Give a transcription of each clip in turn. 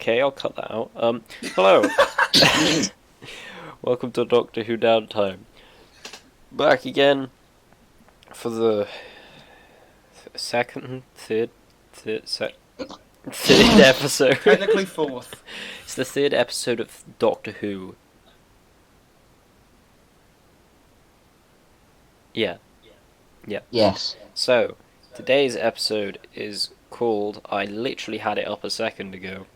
Okay, I'll cut that out. Hello. Welcome to Doctor Who Downtime. Back again for the third episode. Technically fourth. It's the third episode of Doctor Who. Yeah. Yes. So, today's episode is called, I literally had it up a second ago.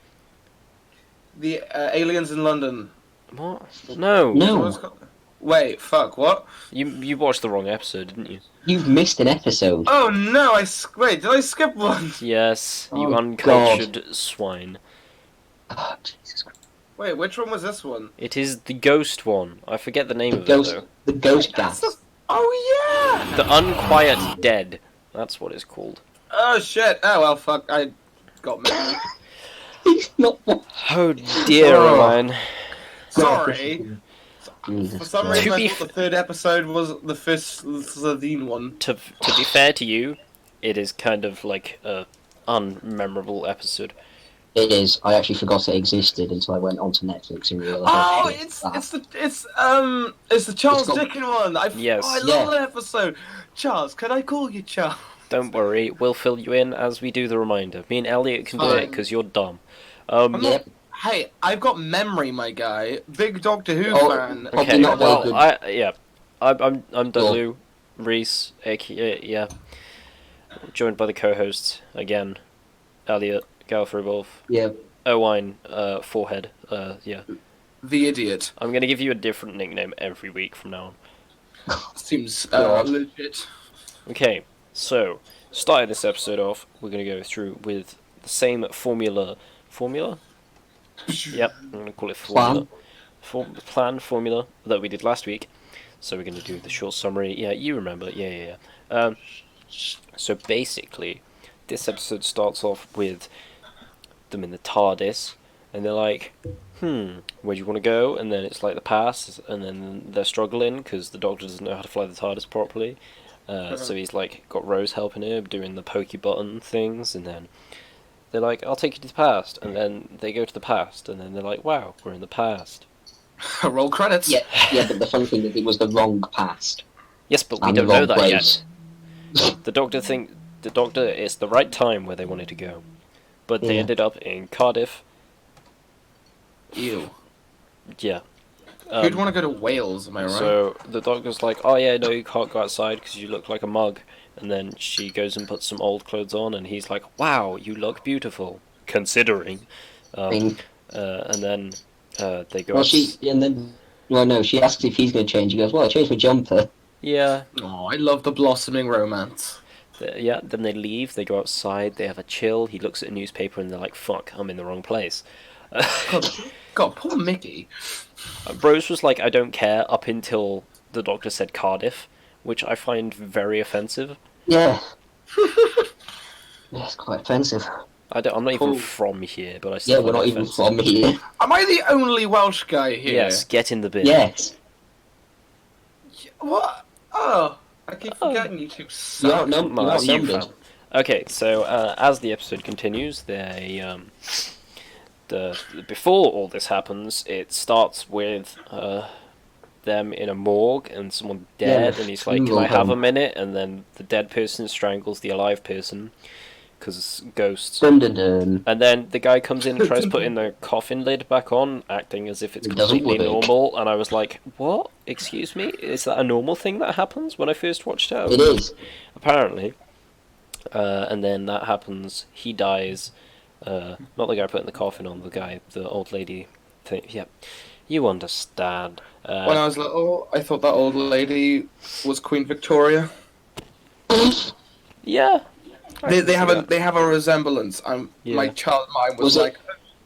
The aliens in London. What? No. No. Wait, fuck, what? You watched the wrong episode, didn't you? You've missed an episode. Oh no, wait, did I skip one? Yes, you Oh, uncultured swine. Oh, Jesus Christ. Wait, which one was this one? It is the ghost one. I forget the name of Ghost, it the ghost That's gas. Oh yeah! though. The Unquiet Dead. That's what it's called. Oh shit, oh well, fuck, I got me. He's not. Oh dear, Oh. Ryan. Sorry. For Jesus some Christ. reason To I be thought the third episode was the first Sardine one. To be fair to you, it is kind of like a unmemorable episode. It is. I actually forgot it existed until I went onto Netflix and realised. Oh, shit, it's that- it's the Charles It's got- Dickens one. Yes. I love that episode. Charles, can I call you Charles? Don't worry, we'll fill you in as we do the reminder. Me and Elliot can do it Fine. because you're dumb. I'm not- Yep. Hey, I've got memory, my guy. Big Doctor Who Oh, fan. Probably Okay, not very well, good. I'm Dudley, Reese, aka, joined by the co-hosts again, Elliot, Galfrey Yeah. Owain, Forehead, yeah. The idiot. I'm gonna give you a different nickname every week from now on. Seems God. legit. Okay, so, starting this episode off, we're gonna go through with the same formula. Formula? Yep, I'm gonna call it formula. Formula that we did last week. So we're gonna do the short summary. Yeah, you remember. Yeah. So basically, this episode starts off with them in the TARDIS, and they're like, where do you want to go? And then it's like the past, and then they're struggling because the Doctor doesn't know how to fly the TARDIS properly. So he's like got Rose helping him doing the pokey button things, and then they're like, I'll take you to the past, and then they go to the past, and then they're like, wow, we're in the past. Roll credits. Yeah, but the funny thing is it was the wrong past. Yes, but we And don't the know wrong that place. yet. The Doctor it's the right time where they wanted to go, but they Yeah. ended up in Cardiff. Ew. Yeah. Who'd want to go to Wales, am I right? So the Doctor's like, oh yeah, no, you can't go outside because you look like a mug. And then she goes and puts some old clothes on, and he's like, wow, you look beautiful, considering. I mean, And then they go. well, she asks if he's going to change. He goes, well, I changed my jumper. Yeah. Oh, I love the blossoming romance. Yeah, then they leave, they go outside, they have a chill, he looks at a newspaper and they're like, fuck, I'm in the wrong place. God, poor Mickey. Rose was like, I don't care, up until the Doctor said Cardiff, which I find very offensive. Yeah. Yeah, it's quite offensive. I'm not even Cool. from here, but I Yeah, still we're find not it even offensive. from here. Am I the only Welsh guy here? Yes, get in the bin. Yes. What? Oh, I keep forgetting you two You're suck. outnumbered. You're That's you, outnumbered. fam. Okay, so as the episode continues, before all this happens, it starts with them in a morgue and someone dead, Yeah, and he's like, "Can funeral I have a home. minute?" And then the dead person strangles the alive person because ghosts. Dun, dun, dun. And then the guy comes in and tries putting the coffin lid back on, acting as if it's It doesn't completely work. normal. And I was like, "What? Excuse me? Is that a normal thing that happens?" When I first watched it, It is. apparently. And then that happens. He dies. Not the guy putting the coffin on. The old lady thing. Yeah, you understand. When I was little, I thought that old lady was Queen Victoria. Yeah. I They can have see a that. they have a resemblance. Yeah. My child mind was Was it- like,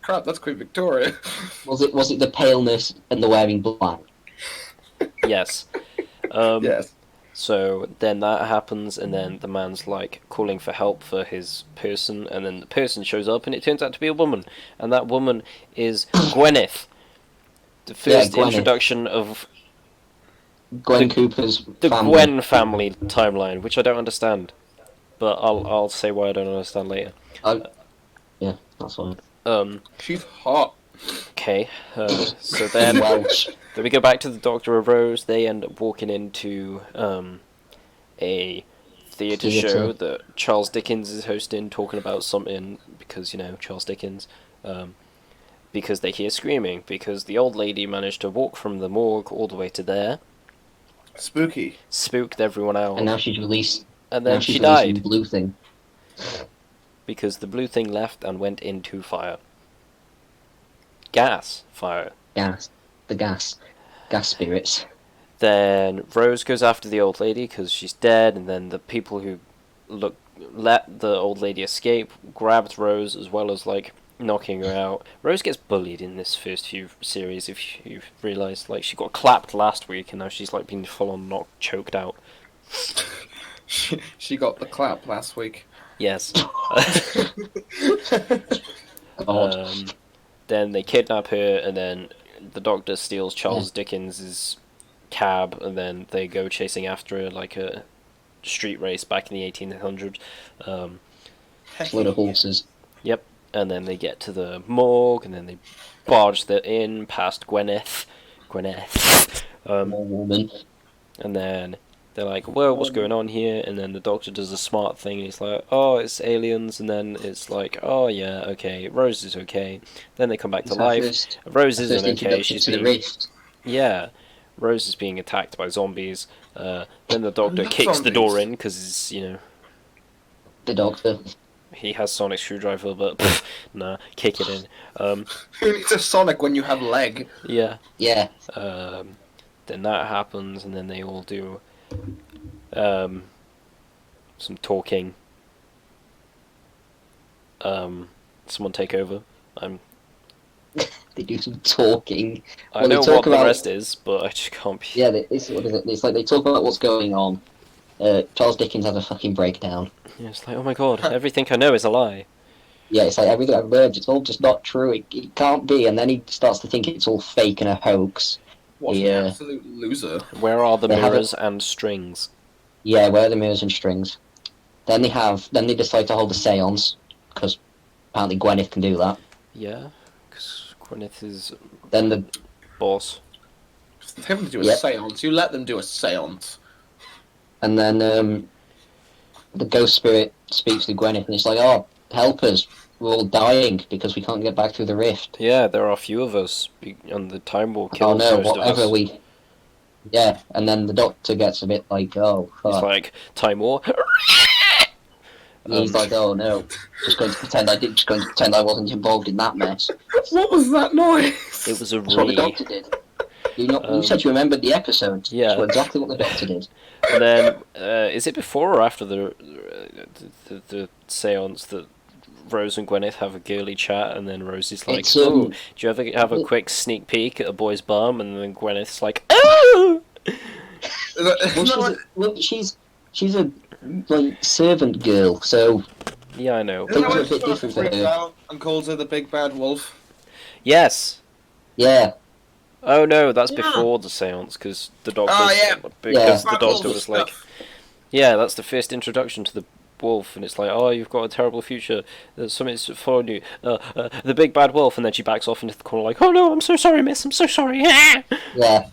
crap, that's Queen Victoria. Was it the paleness and the wearing black? Yes. Yes. So then that happens, and then the man's like calling for help for his person, and then the person shows up, and it turns out to be a woman, and that woman is Gwyneth. The first Gwyneth. introduction of Gwen Cooper's the family. Gwen family timeline, which I don't understand, but I'll say why I don't understand later. Yeah, that's fine. She's hot. Okay, so then Welsh. we go back to the Doctor of Rose. They end up walking into a theatre show that Charles Dickens is hosting, talking about something because Charles Dickens. Because they hear screaming, because the old lady managed to walk from the morgue all the way to there, Spooky. spooked everyone out, And now she's released. and Now then she's she releasing died blue thing. because the blue thing left and went into fire. Gas fire. Gas. The gas. Gas spirits. Then Rose goes after the old lady because she's dead, and then the people who let the old lady escape grabbed Rose as well as knocking her out. Rose gets bullied in this first few series. If you've realised, she got clapped last week, and now she's been full on knocked, choked out. She got the clap last week. Yes. God. Then they kidnap her, and then the Doctor steals Charles Dickens's cab, and then they go chasing after her like a street race back in the 1800s. Load of horses. Yep. And then they get to the morgue, and then they barge in past Gwyneth. More woman. And then they're like, whoa, what's going on here? And then the Doctor does a smart thing, and he's like, oh, it's aliens. And then it's like, oh, yeah, okay, Rose is okay. Then they come back to life. Rose isn't okay. She's being... Rift. Yeah. Rose is being attacked by zombies. Then the Doctor kicks the door in, because, The Doctor. he has sonic screwdriver, but nah, kick it in. Who needs a Sonic when you have leg? Yeah. Yeah. Then that happens, and then they all do some talking. Someone take over. They do some talking. I know what the rest is, but I just can't be... Yeah, what is it? It's like they talk about what's going on. Charles Dickens has a fucking breakdown. Yeah, it's like, oh my god, everything I know is a lie. Yeah, it's like everything I've learned, it's all just not true. It can't be. And then he starts to think it's all fake and a hoax. What an absolute loser. Where are the mirrors and strings? Yeah, where are the mirrors and strings? Then they decide to hold a seance, because apparently Gwyneth can do that. Yeah, because Gwyneth is Then the boss. They have to do a seance. You let them do a seance. And then the ghost spirit speaks to Gwyneth, and it's like, oh, help us. We're all dying because we can't get back through the rift. Yeah, there are a few of us, and the Time War Oh kills no, most whatever of us. Yeah, and then the Doctor gets a bit like, oh, fuck. He's like, Time War? He's like, oh no, just going to pretend I wasn't involved in that mess. What was that noise? It was a That's what the re. Doctor did. You said you remembered the episode. Yeah. That's exactly what the Doctor did. And then, is it before or after the seance that Rose and Gwyneth have a girly chat, and then Rosie's like, It's, "Oh, do you ever have a quick sneak peek at a boy's bum?" And then Gwyneth's like, "Oh!" She's a servant girl, so Yeah, I know. Things are a bit different for her. And calls her the big bad wolf. Yes. yeah. Oh no, that's Yeah. before the seance because the Doctor. Oh, yeah. Because Yeah. the Doctor was like, yeah, that's the first introduction to the wolf, and it's like, oh, you've got a terrible future. There's something following you. The big bad wolf, and then she backs off into the corner like, oh no, I'm so sorry, miss. I'm so sorry. Yeah. And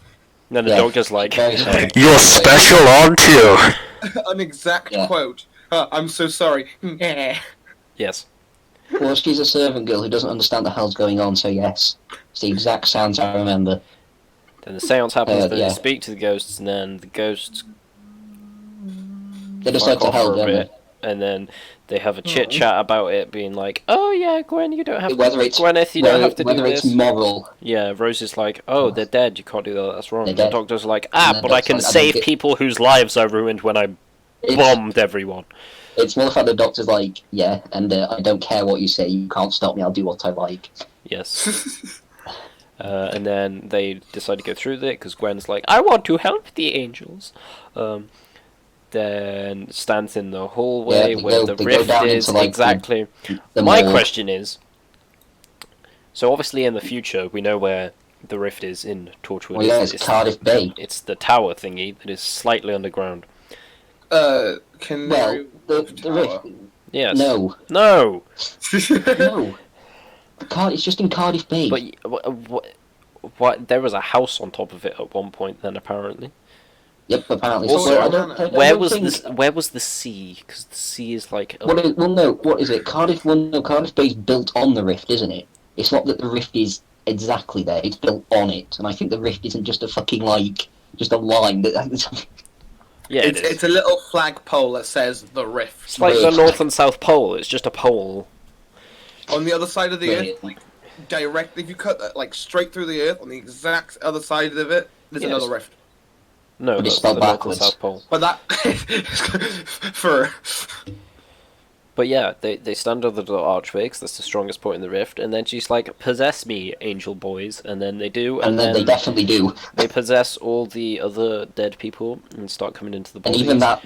then the Yeah. Doctor's like, Very sorry. you're special, aren't you? An exact Yeah. quote. I'm so sorry. Yes. Well, she's a servant girl who doesn't understand the hell's going on, so yes. It's the exact sounds I remember. Then the seance happens, then yeah. they speak to the ghosts, and then the ghosts They decide fuck to off hell, for a don't bit, they? and then they have a chit chat about it, being like, "Oh yeah, Gwen, you don't have Whether to. it's Gwyneth, you don't have to do whether it's this." moral. Yeah, Rose is like, "Oh, they're dead. You can't do that. That's wrong." They're And the dead. Doctor's like, And the but I Doctor's can like, I don't save get- people whose lives I ruined when I It's, bombed everyone." it's more the fact the Doctor's like, yeah, and I don't care what you say, you can't stop me, I'll do what I like. Yes. And then they decide to go through with it because Gwen's like, "I want to help the angels." Then stands in the hallway they where go- the they go rift down is. into, like, Exactly. The My mall. question is, so obviously in the future we know where the rift is in Torchwood. Well, yeah, it's Cardiff Bay. It's the tower thingy that is slightly underground. Can Well, the rift. Yes. No. No. No. It's just in Cardiff Bay. But what? There was a house on top of it at one point. Then apparently. Yep, apparently. Also, so. Where was this? Where was the sea? Because the sea is like. What is it? Cardiff Bay's built on the rift, isn't it? It's not that the rift is exactly there; it's built on it, and I think the rift isn't just a fucking just a line that. Yeah, it's a little flagpole that says the rift. It's like the North and South Pole. It's just a pole. On the other side of the earth, like directly, if you cut that like straight through the earth, on the exact other side of it, there's another rift. No, But it's that's spelled the North and backwards. South Pole. But that for. But yeah, they stand under the archway 'cause that's the strongest point in the rift, and then she's like, "Possess me, angel boys," and then they do, And then they definitely do. They possess all the other dead people and start coming into the And bodies. even that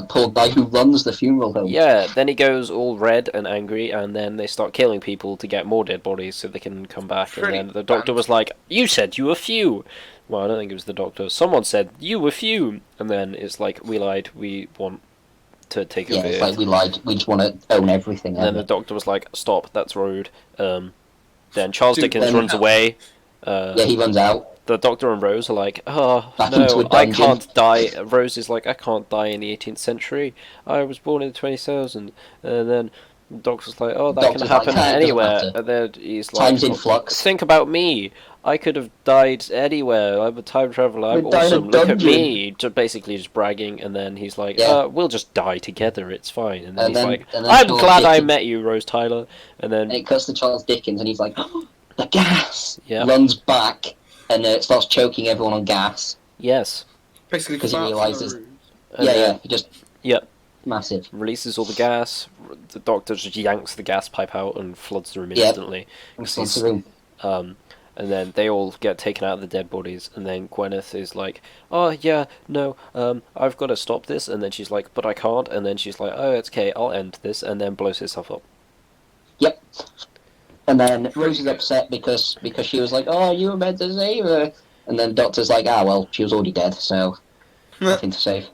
poor guy who runs the funeral home. Yeah, then he goes all red and angry, and then they start killing people to get more dead bodies so they can come back. Pretty and then the doctor was like, "You said you were few." Well, I don't think it was the doctor. Someone said you were few, and then it's like, we lied. We want to take Yeah, over. it's like we lied. We just want to own everything. And then the doctor was like, "Stop, that's rude." Then Charles Dickens runs away. Yeah, he runs out. The Doctor and Rose are like, "Oh, Back into a no, I dungeon. can't die." Rose is like, "I can't die in the 18th century. I was born in the 20,000." And then the Doctor's like, "Oh, that can Doctor's like, happen "Hey, it doesn't anywhere." matter. And then he's like, Time's in flux. "Think about me. I could have died anywhere. I'm a time traveler. I'm We'd die in a awesome. Look at dungeon." me." Basically just bragging. And then he's like, Yeah. "We'll just die together. It's fine." And then And he's then- like, and then "I'm Charles glad I Dickens- met you, Rose Tyler." And then And it cuts to Charles Dickens, and he's like, "Oh, the gas!" Yeah. Runs back and starts choking everyone on gas. yes, Basically, 'Cause he farts in the realises- room. and yeah, then- yeah, he just Yep. massive. Releases all the gas. The Doctor just yanks the gas pipe out and floods the room Yep. instantly. And 'Cause floods he's- the room. And then they all get taken out of the dead bodies, and then Gwyneth is like, "Oh yeah, no, I've got to stop this," and then she's like, "But I can't," and then she's like, "Oh, it's okay, I'll end this," and then blows herself up. Yep. And then Rose is upset because she was like, "Oh, you were meant to save her," and then Doctor's like, "Ah, well, she was already dead, so nothing to save."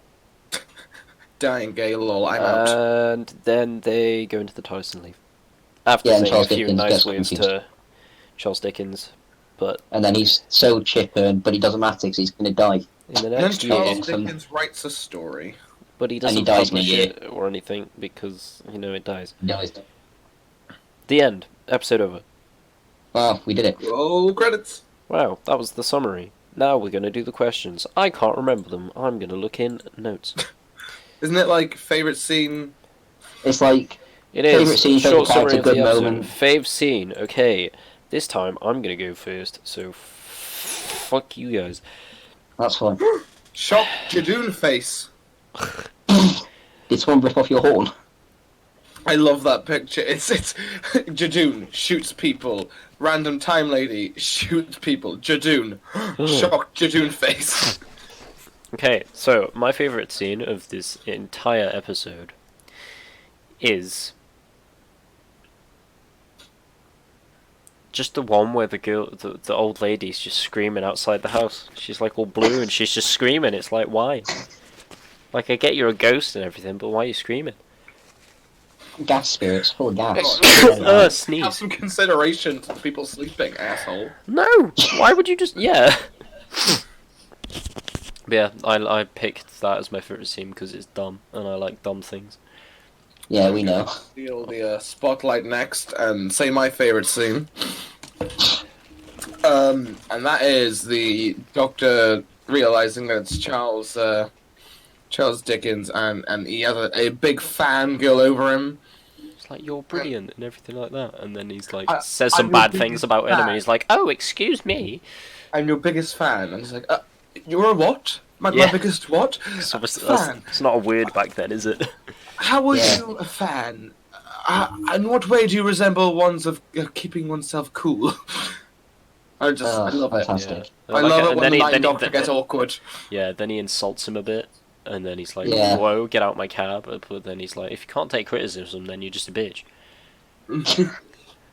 Dying gay lol. I'm out. And then they go into the TARDIS and leave. After Yeah, and saying Charles a few Dickens nice gets words confused. to Charles Dickens, but And then he's so chipper, but he doesn't matter because he's going to die. in the And then next year, Charles Awesome. Dickens writes a story. but he he doesn't dies in a publish year. it or anything because, it dies. He dies. The end. Episode over. Wow, we did it. Roll credits. Wow, that was the summary. Now we're going to do the questions. I can't remember them. I'm going to look in notes. Isn't it like favorite scene? It's like, It Favourite is. scene, Short favourite character, summary of the good episode. moment. Fave scene. Okay. This time I'm going to go first, so fuck you guys. that's fine. Shock Jadoon face. Did someone rip off your horn? I love that picture. It's Jadoon shoots people. Random time lady shoots people. Jadoon. Shock Jadoon face. Okay, so my favourite scene of this entire episode is just the one where the old lady's just screaming outside the house. She's like all blue and she's just screaming. It's like, why? Like, I get you're a ghost and everything, but why are you screaming? Gas spirits, full of gas. Have Sneeze. some consideration to people sleeping, asshole. No! Why would you just... Yeah. But yeah, I picked that as my favourite scene because it's dumb, and I like dumb things. Yeah, we know. Steal the spotlight next and say my favorite scene. And that is the Doctor realizing that it's Charles Dickens, and he has a big fan girl over him. It's like, you're brilliant and everything like that, and then he's like, I- says I'm some your bad biggest things about him, fan. and he's like, oh, excuse me. I'm your biggest fan. And he's like, you're a what? My Yeah. biggest what? It's, obviously, Fan. it's not a word back then, is it? How are Yeah. you a fan? In what way do you resemble ones of keeping oneself cool? I love it. Fantastic. Yeah. I Like, love it and when the then Night then Doctor gets awkward. Yeah, then he insults him a bit, and then he's like, Yeah. whoa, get out my cab. But then he's like, if you can't take criticism, then you're just a bitch.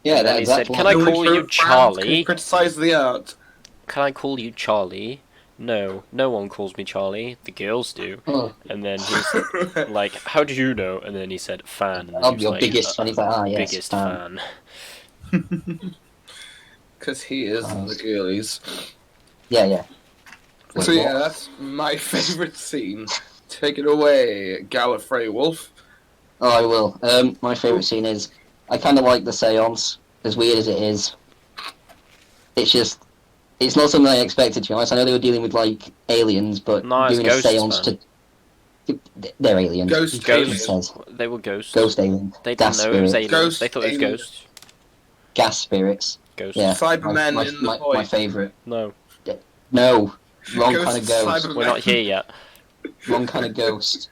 Yeah, And then he said, exactly. "Can I Only call true you fans Charlie?" can criticize the art. Can I call you Charlie? No, no one calls me Charlie. The girls do. Oh, And then he's like, how do you know? And then he said, fan. And then I'm he was your like, biggest fan. He's like, ah, yes, biggest fan. fan. Because he is the girlies. Yeah. Wait, So yeah, what? that's my favourite scene. Take it away, Gallifrey Wolf. Oh, I will. My favourite scene is I kind of like the seance, as weird as it is. It's not something I expected, to be honest. I know they were dealing with, like, aliens, but No, it's doing a ghosts, seance man. to... They're aliens. Ghost Ghosts. alien. Says. They were ghosts. Ghost aliens. They didn't Gas know it was spirits. aliens. Ghost They thought it was alien. ghosts. Gas spirits. Ghosts. Yeah. Cybermen my, in the my, void. my favourite. No, No. Wrong kind of ghost. Cybermen. we're not here yet. Wrong kind of ghost.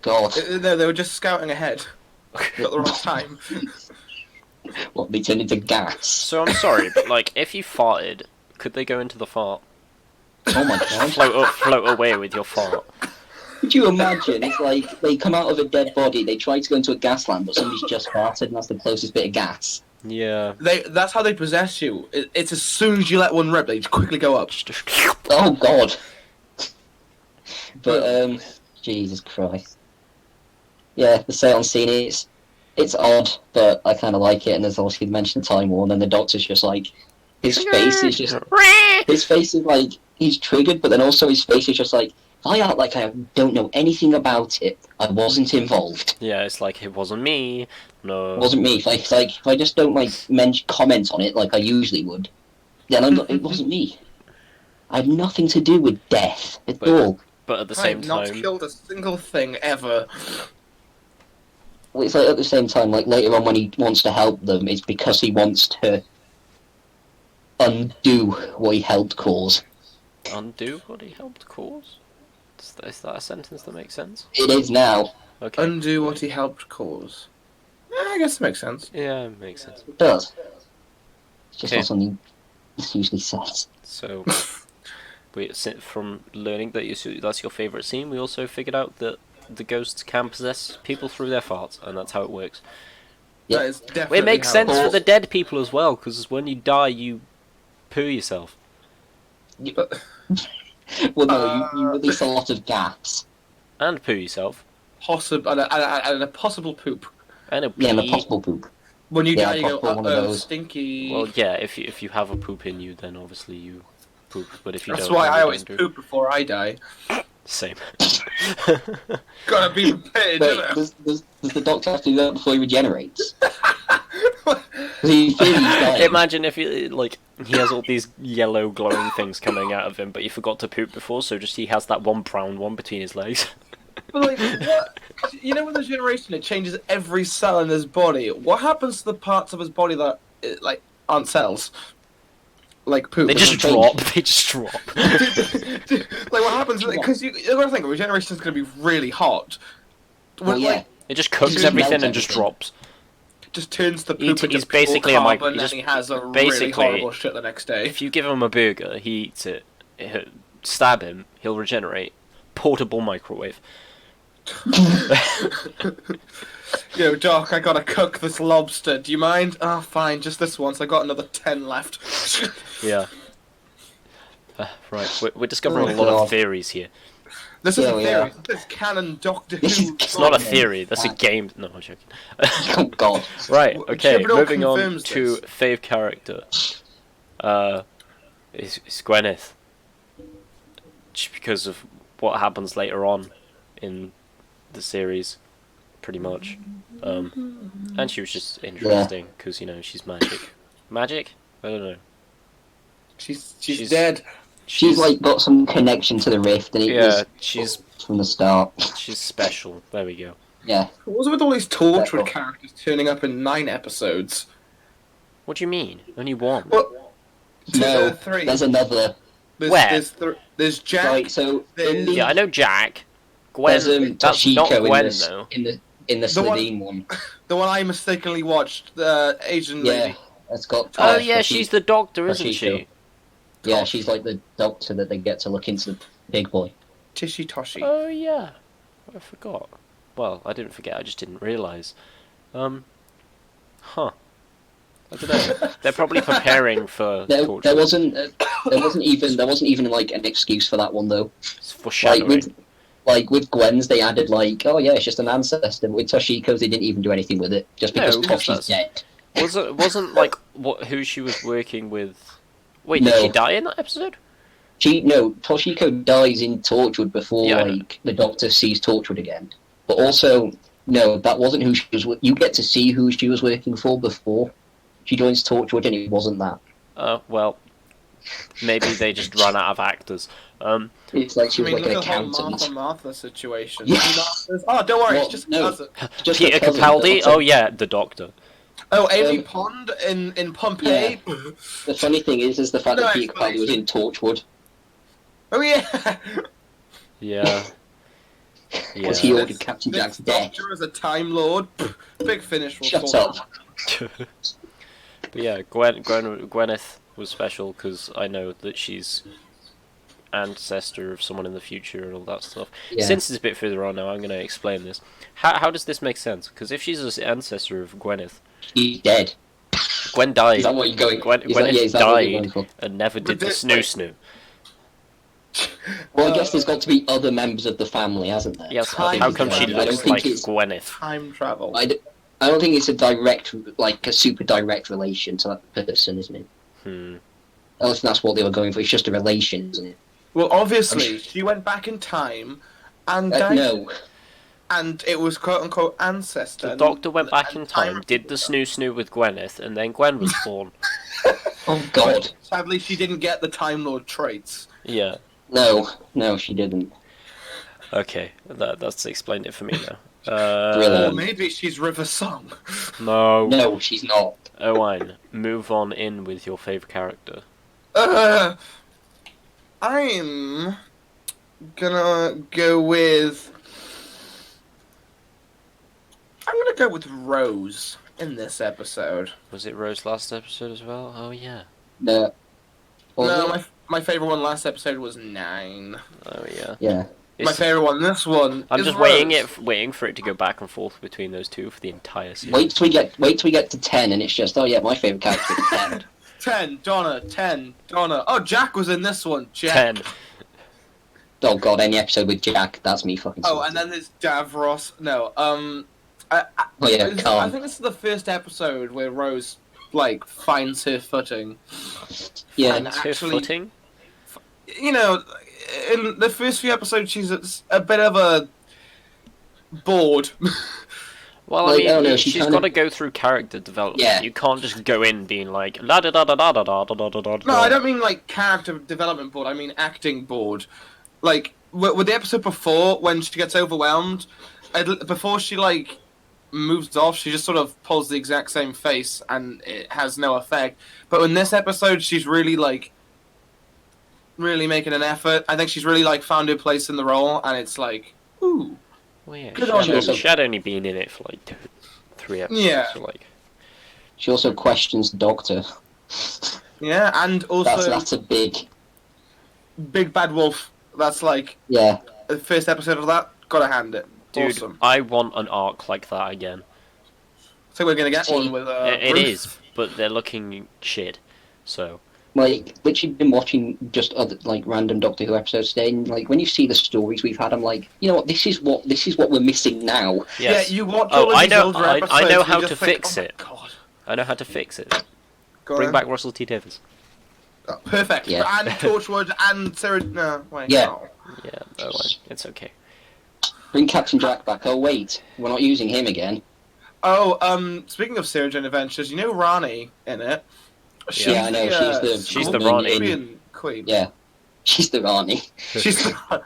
God. No, they were just scouting ahead. At the wrong time. What, they turned into gas? So I'm sorry, but like, if you farted, could they go into the fart? Oh my god. Float away with your fart. Could you imagine? It's like they come out of a dead body, they try to go into a gas lamp, but somebody's just farted, and that's the closest bit of gas. Yeah. That's how they possess you. It's as soon as you let one rip, they just quickly go up. Oh god. But Jesus Christ. Yeah, the seance scene it's odd, but I kind of like it. And there's obviously the mention of Time War, and then the Doctor's just like his face is like he's triggered, but then also his face is just like I act like I don't know anything about it. I wasn't involved. Yeah, it's like it wasn't me. No. It wasn't me. If I just don't like comment on it like I usually would, then it wasn't me. I had nothing to do with death at all. But at the I same have not time, killed a single thing ever. Well, it's like at the same time, like later on when he wants to help them, it's because he wants to undo what he helped cause. undo what he helped cause? Is that a sentence that makes sense? It is now. Okay. Undo what he helped cause. I guess it makes sense. Yeah, it makes sense. It does. It's just Okay. not something he usually says. So, from learning that that's your favourite scene, we also figured out that the ghosts can possess people through their farts, and that's how it works. Yeah. That is definitely It makes how sense it for the dead people as well, because when you die, you poo yourself. But- Well, no, you release a lot of gas. And poo yourself. and a possible poop. And a pee. Yeah, and a possible poop. When you Yeah, die, you go, possible one of those. stinky. Well, yeah, if you have a poop in you, then obviously you poop. But if you That's don't, why then I you always don't do. poop before I die. Same. Gotta be prepared, Wait, innit? does the Doctor have to do that before he regenerates? 'Cause he feels he's dying. Imagine if he has all these yellow glowing things coming out of him, but he forgot to poop before, so just he has that one brown one between his legs. But like, what? You know, with the generation, it changes every cell in his body. What happens to the parts of his body that like aren't cells? Like poop. They just drop. They just drop. Like what happens? Because you gotta think regeneration is gonna be really hot. Well, yeah. Like, It just cooks just everything melts and just everything. drops. just turns the He- poop into he's basically a pure mic- carbon, he just- and he has a really basically- horrible shit the next day. If you give him a burger, he eats it. Stab him, he'll regenerate. Portable microwave. Yo, Doc, I gotta cook this lobster. Do you mind? Ah, fine, just this once. I got another 10 left. Yeah. Right, we're discovering Oh a lot God. of theories here. This is Yeah, a we theory. are. This is canon Doctor This is- Who. It's not a Yeah. theory, that's a game. No, I'm joking. Oh god. Right, okay, Chibnall moving on confirms to this. fave character. Is Gwyneth. Just because of what happens later on in the series, pretty much. And she was just interesting, because, you know, she's magic. Magic? I don't know. She's dead. She's like got some connection to the rift, and it Yeah, was she's from the start. she's special. There we go. Yeah. What was it with all these Torchwood Yeah. characters turning up in 9 episodes? What do you mean? Only one? What? No, 3. there's another. Where? There's Jack. Right, so in the, Yeah, I know Jack. Gwen. there's That's not Toshiko Gwen, in though. the The one- Slitheen one. The one I mistakenly watched, the Asian Yeah, lady. it's got. Oh yeah, she's the doctor, isn't Toshiko. she? Yeah, she's like the doctor that they get to look into the big boy. Tishi Toshi. Oh yeah, I forgot. Well, I didn't forget. I just didn't realise. Huh. I don't know. They're probably preparing for There torture. wasn't even like an excuse for that one though. It's foreshadowing. With Gwen's, they added like, oh yeah, it's just an ancestor. With Toshiko's, they didn't even do anything with it, just No, because because Toshi's dead. Wasn't like who she was working with? Wait, No. did she die in that episode? Toshiko dies in Torchwood before Yeah, I know. like the Doctor sees Torchwood again. But also, no, that wasn't who she was. You get to see who she was working for before she joins Torchwood, and it wasn't that. Well, maybe they just ran out of actors. It's like she I was mean, like an look at the accountant. whole Martha situation. Yeah. Oh, don't worry, Well, it's just a no. cousin. Just Peter a cousin, Capaldi? Doctor. Oh yeah, the Doctor. Oh, Amy Um, Pond in Pompeii. The funny thing is the fact No that Peter Capaldi was in Torchwood. Oh yeah. Yeah. Yeah. Because he ordered Captain This Jack's death. Doctor as a Time Lord. Big finish. Will Shut sort up. that. But yeah, Gwyneth was special because I know that she's ancestor of someone in the future and all that stuff. Yeah. Since it's a bit further on now, I'm going to explain this. How does this make sense? Because if she's an ancestor of Gwyneth, He's dead. Gwen died. Is that what you're going? Gwyneth Is that what you're died going for? and never did the But snoo. Well, I guess there's got to be other members of the family, hasn't there? Yes, Time how come she travel. I looks don't think like it's- Gwyneth? Time travel. I don't think it's a direct, like a super direct relation to that person, isn't it? Hmm. Unless that's what they were going for. It's just a relation, isn't it? Well, obviously, she went back in time and died. No. And it was quote unquote ancestor. The Doctor went back and in time, did the snoo with Gwyneth, and then Gwen was born. Oh God. Sadly, she didn't get the Time Lord traits. Yeah. No, she didn't. Okay, that's explained it for me now. Or Brilliant. maybe she's River Song. No. No, she's not. Owen, move on in with your favourite character. I'm gonna go with. I'm gonna go with Rose in this episode. Was it Rose last episode as well? Oh yeah. No. Was No, it? my favorite one last episode was 9. Oh yeah. Yeah. My favorite one, this one. I'm is just Rose. waiting for it to go back and forth between those two for the entire series. Wait till we get to 10, and it's just my favorite character is 10. 10, Donna, 10, Donna. Oh, Jack was in this one. Jack. 10. Oh God, any episode with Jack, that's me fucking. Oh, sorted. and then there's Davros. No, Oh yeah, I Khan. think this is the first episode where Rose like finds her footing. Yeah. And Her actually, footing? you know, in the first few episodes, she's a bit of a bored. Well, Like, I mean, oh, no, she she's kind got of- to go through character development. Yeah. You can't just go in being like la da da da da da da da da da da. No, I don't mean like character development bored. I mean acting bored. Like with the episode before, when she gets overwhelmed, before she like moves off, she just sort of pulls the exact same face, and it has no effect. But in this episode, she's really really making an effort. I think she's really like found her place in the role, and it's like, ooh, Well, yeah, Good on you. she had only been in it for like 3 episodes. Yeah. So like, She also questions the Doctor. yeah. And also, That's a big. Big Bad Wolf. That's like Yeah. the first episode of that. Gotta hand it. dude, Awesome. I want an arc like that again. So we're gonna get See, one with It Ruth. is, but they're looking shit. So Like, literally been watching just other like random Doctor Who episodes today, and like when you see the stories we've had, I'm like, you know what, this is what we're missing now. yes. Yeah, you watch Oh, all of I these know- older I episodes, know and how you to just think, fix oh my it. God. I know how to fix it. Go Bring on. back Russell T Davies. Oh, perfect. Yeah. And Torchwood and Sarah. No, wait. Yeah. no. Yeah, it's okay. Bring Captain Jack back. Oh wait, we're not using him again. Oh, speaking of Sarah Jane Adventures, you know Rani in it? Yeah, I know, she's the Rani Rani. Scorpion Queen. Yeah, she's the Rani. She's the,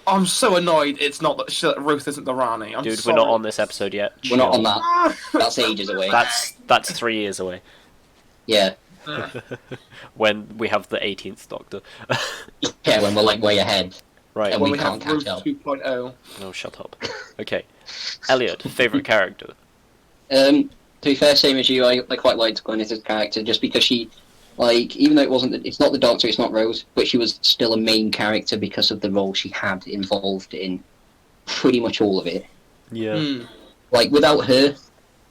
I'm so annoyed it's not that Ruth isn't the Rani. I'm Dude, sorry. we're not on this episode yet. We're not on Chill. that. That's ages away. That's 3 years away. Yeah, When we have the 18th Doctor. yeah, when we're like way ahead. Right. And when we we have can't Ruth catch up. 2.0. No, shut up. Okay. Elliot, favourite character? To be fair, same as you, I quite liked Gwyneth's character just because she, like, even though it's not the Doctor, it's not Rose, but she was still a main character because of the role she had involved in pretty much all of it. Yeah. Hmm. Like, without her,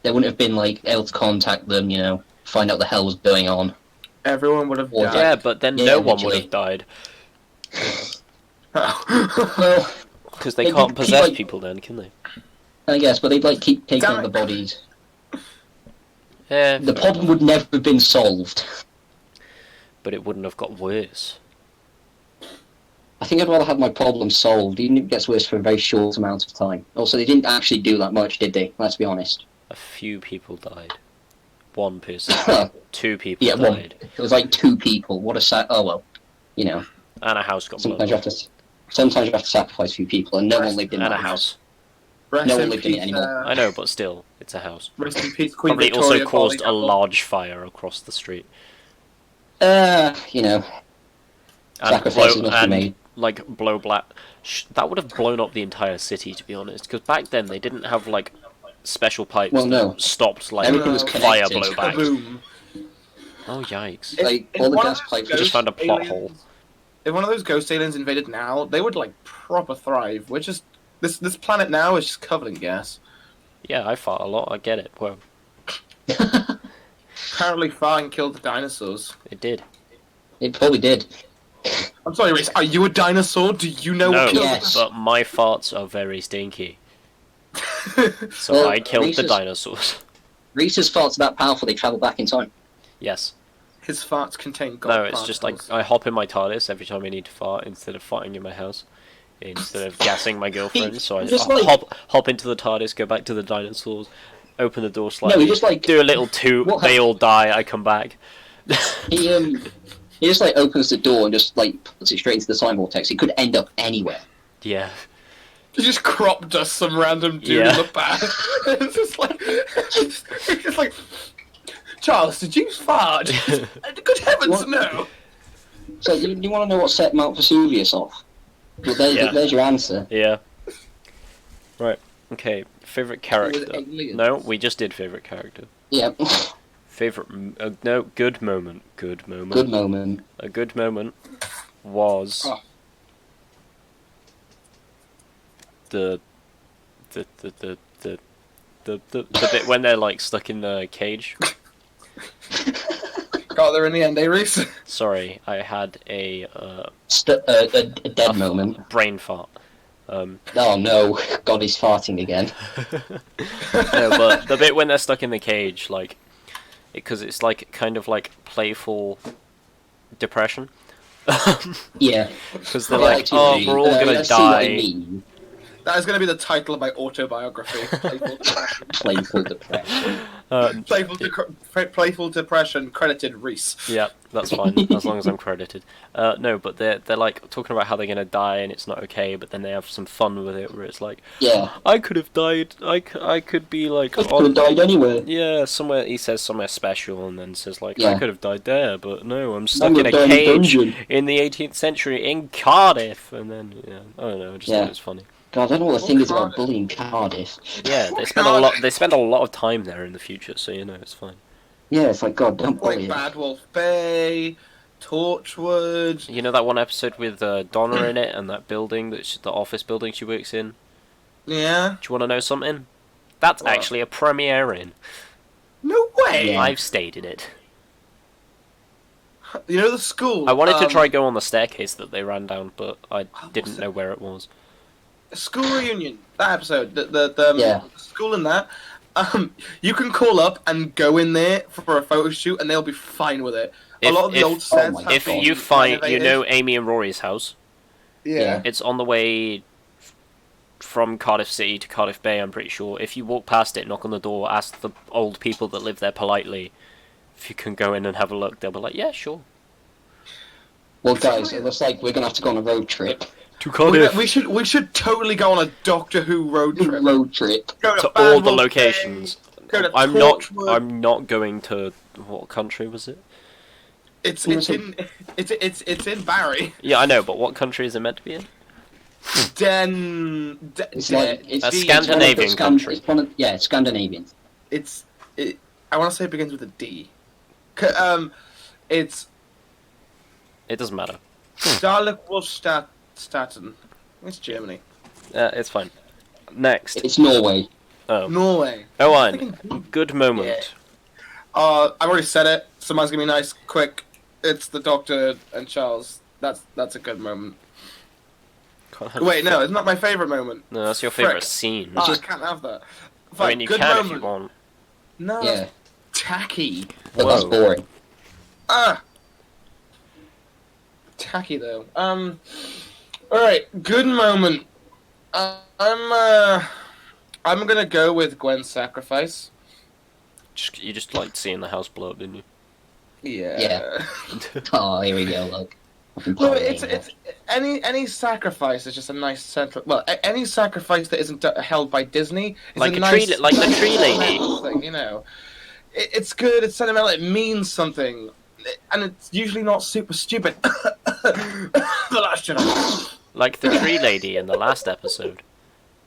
they wouldn't have been, like, able to contact them, you know, find out the hell was going on. Everyone would have Or died. Yeah, but then Yeah, no one would eventually. have died. Well, Because they They can't keep, possess like- people then, can they? I guess, but they'd, like, keep taking Damn out the it. bodies. The problem would never have been solved. But it wouldn't have got worse. I think I'd rather have my problem solved, even if it gets worse for a very short amount of time. Also, they didn't actually do that much, did they? Let's be honest. A few people died. One person. 2 people Yeah, well, died. it was like 2 people. What a oh well, you know. And a house got blown Sometimes you up. have to sacrifice a few people, and no one lived in And that a house. Rest No one in lived in it peace, anymore. I know, but still, it's a house. Rest in peace, Queen Probably Victoria. also caused a Collie. large fire across the street. You know, And sacrifices must be and made. like blow black. That would have blown up the entire city, to be honest. Because back then they didn't have like special pipes Well, no. that stopped like Everything was fire connected. blowback. Kaboom. Oh yikes! Like, If all the one gas of those pipes We just ghost found a plot aliens- hole. If one of those ghost aliens invaded now, they would like proper thrive. We're just this planet now is just covered in gas. Yeah, I fart a lot. I get it. Well, Apparently, fire killed the dinosaurs. it did. It probably did. I'm sorry, Reese. Are you a dinosaur? Do you know No, what killed Yes. but my farts are very stinky, them? so Well, I killed the Reese's- dinosaurs. Reese's farts are that powerful they travel back in time. Yes. His farts contain gold No, it's just like particles. I hop in my TARDIS every time I need to fart instead of farting in my house. Instead of gassing my girlfriend, so I Just like- hop into the TARDIS, go back to the dinosaurs, open the door No, slightly, he just like do a little toot, What they all die, I come back. he just like opens the door and just like puts it straight into the time vortex. It could end up anywhere. Yeah. He just crop dust some random dude Yeah. in the back. it's just like, Charles, did you fart? Good heavens, What? no! So you want to know what set Mount Vesuvius off? Well, Yeah. there's your answer. Yeah. Right. Okay. Favorite character. aliens. No, we just did favorite character. Yeah, Favorite. No. Good moment. Good moment. good moment. A good moment was Oh. the bit when they're like stuck in the cage. Got there in the end, eh, Reese? Sorry, I had a A dead moment. brain fart. Oh no, God, he's farting again. No, but the bit when they're stuck in the cage, like, because it's like kind of like playful depression. Yeah. Because they're Yeah, like, I see what oh, you mean. we're all gonna I see what die. you mean. That is going to be the title of my autobiography. Playful Depression. Playful depression. Playful Depression, credited Reese. Yeah, that's fine, as long as I'm credited. No, but they're like talking about how they're gonna die and it's not okay, but then they have some fun with it, where it's like, Yeah. I could have died. I could be like I could have died anywhere. Yeah, somewhere he says somewhere special, and then says like, I Yeah. could have died there, but no, I'm stuck I'm in a gonna die in a cage dungeon. in the 18th century in Cardiff, and then I don't know, I just Yeah. thought it was funny. God, I don't know what the thing is about Cardiff. bullying Cardiff. Yeah, they spend a lot. They spend a lot of time there in the future, so it's fine. Yeah, it's like, God, don't bully Like it. Bad Wolf Bay, Torchwood. You know that one episode with Donna in it, and that building the office building she works in. Yeah. Do you want to know something? That's What? actually a premiere in. No way! Yeah. I've stayed in it. You know the school? I wanted to try go on the staircase that they ran down, but I didn't was know where it was. School reunion. That episode. The Yeah. school in that. You can call up and go in there for a photo shoot, and they'll be fine with it. If- a lot of the if- old sets my have If been you find, you renovated. know Amy and Rory's house, Yeah. it's on the way from Cardiff City to Cardiff Bay, I'm pretty sure. If you walk past it, knock on the door, ask the old people that live there politely if you can go in and have a look. They'll be like, yeah, sure. Well, guys, it looks like we're gonna have to go on a road trip. To We should totally go on a Doctor Who road trip. Road trip. Go to Bad all the Wolf Bay, locations. go to I'm Torchwood. not going to, what country was it? It's in Barry. Yeah, I know, but what country is it meant to be in? It's like it's A it's Scandinavian one of the country. It's Scandinavian. I want to say it begins with a D. It's It doesn't matter. Darlichwolfstatten. It's Germany. It's fine. Next. It's Norway. Oh. Norway. Owen, good moment. I've already said it. So mine's gonna be nice, quick. It's the Doctor and Charles. That's a good moment. Can't have- Wait, no, it's not my favourite moment. No, that's your Frick. favourite scene. I can't have that. I Fine, mean, you good can moment. if you want. No. Yeah. tacky. But that's Whoa. boring. Tacky though. Alright, good moment. I'm gonna go with Gwen's sacrifice. You just liked seeing the house blow up, didn't you? Yeah. Oh, here we go, look. Well, it's any sacrifice is just a nice central. Well, any sacrifice that isn't held by Disney is Like a a nice, tree, like the tree lady. sentimental thing, you know. It's good. It's sentimental. It means something, and it's usually not super stupid. The Last Jedi. Like the tree lady in the last episode.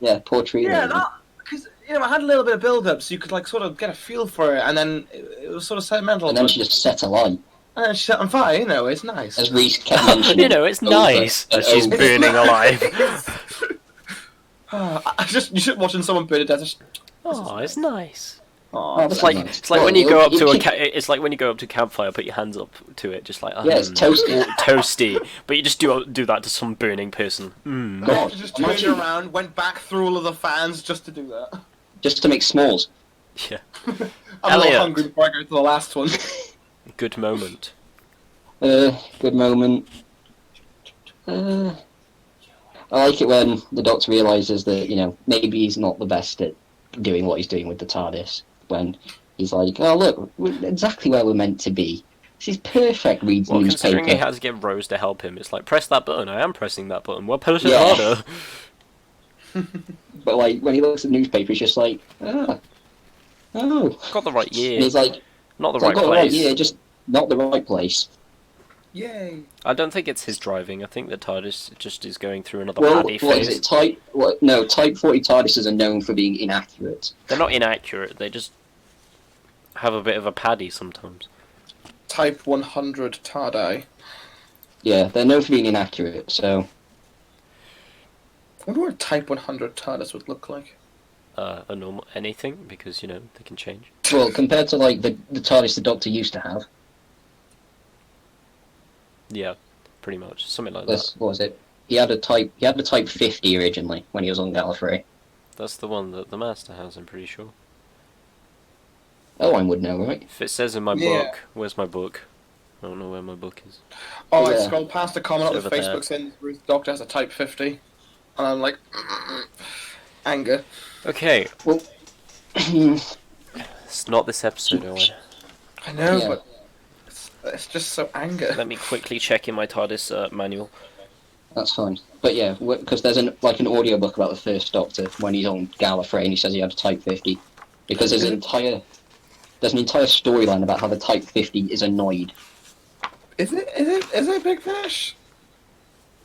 Yeah, poor tree Yeah, lady. because I had a little bit of build up, so you could like sort of get a feel for it, and then it was sort of sentimental. And then she just set alight. And then she set on fire. You know, it's nice. As Reese kept mentioning. You know, it's over nice and that she's over. burning alive. You should watching someone burn to death. Oh, it's nice. Oh, It's like nice. it's like Well, when you go up to a keep- it's like when you go up to a campfire, put your hands up to it, just like Yeah, it's toasty. toasty. But you just do that to some burning person. Mm. God, She just turned imagine, around, went back through all of the fans just to do that. just to make s'mores. Yeah, I'm a Elliot. little hungry before I go to the last one. good moment. Good moment. I like it when the Doctor realises that, maybe he's not the best at doing what he's doing with the TARDIS. When he's like, oh look, we're exactly where we're meant to be. This is perfect, reads Well, considering he newspaper. had to get Rose to help him, it's like press that button. I am pressing that button. Well, push it Yeah. harder. But like, when he looks at the newspaper, he's just like, oh. Got the right And year, he's like, not the "I've right got the right place. year, just not the right place. Yay. I don't think it's his driving. I think the TARDIS just is going through another Well, paddy what is phase. it? Type 40 TARDISes are known for being inaccurate. They're not inaccurate. They just have a bit of a paddy sometimes. Type 100 TARDI. Yeah, they're known for being inaccurate, so... I wonder what a Type 100 TARDIS would look like. A normal anything because they can change. Well, compared to, like, the TARDIS the Doctor used to have, Yeah, pretty much something like what that. was it? He had a Type 50 originally, when he was on Gallifrey. That's the one that the Master has. I'm pretty sure. Oh, I would know, right? If it says in my Yeah. book, where's my book? I don't know where my book is. Oh, I Yeah. scrolled past a comment on It's the over there. Facebook saying Ruth Doctor has a Type 50. And I'm like, anger. Okay, Well, it's not this episode, Owen. I know, Yeah. but it's just so anger. Let me quickly check in my TARDIS manual. that's fine. But yeah, because there's an audiobook about the First Doctor when he's on Gallifrey and he says he had a Type 50. Because there's an entire storyline about how the Type 50 is annoyed. Is it Big Finish?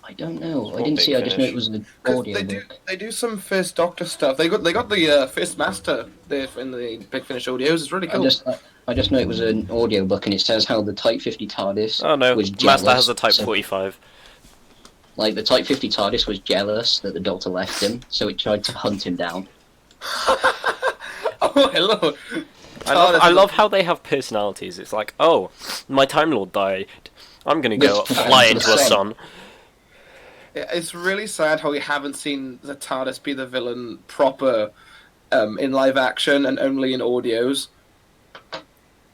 I don't know. I What didn't Big see. I just know Finish? it was an 'Cause audiobook. they do some First Doctor stuff. They got the First Master there in the Big Finish audios. It's really cool. I just know it was an audiobook and it says how the Type 50 TARDIS Oh no, was Master jealous. has a Type so- 45. Like, the Type 50 TARDIS was jealous that the Doctor left him, so it tried to hunt him down. Oh, hello. I love how they have personalities. It's like, oh, my Time Lord died. I'm gonna go fly into a sun. It's really sad how we haven't seen the TARDIS be the villain proper in live action and only in audios.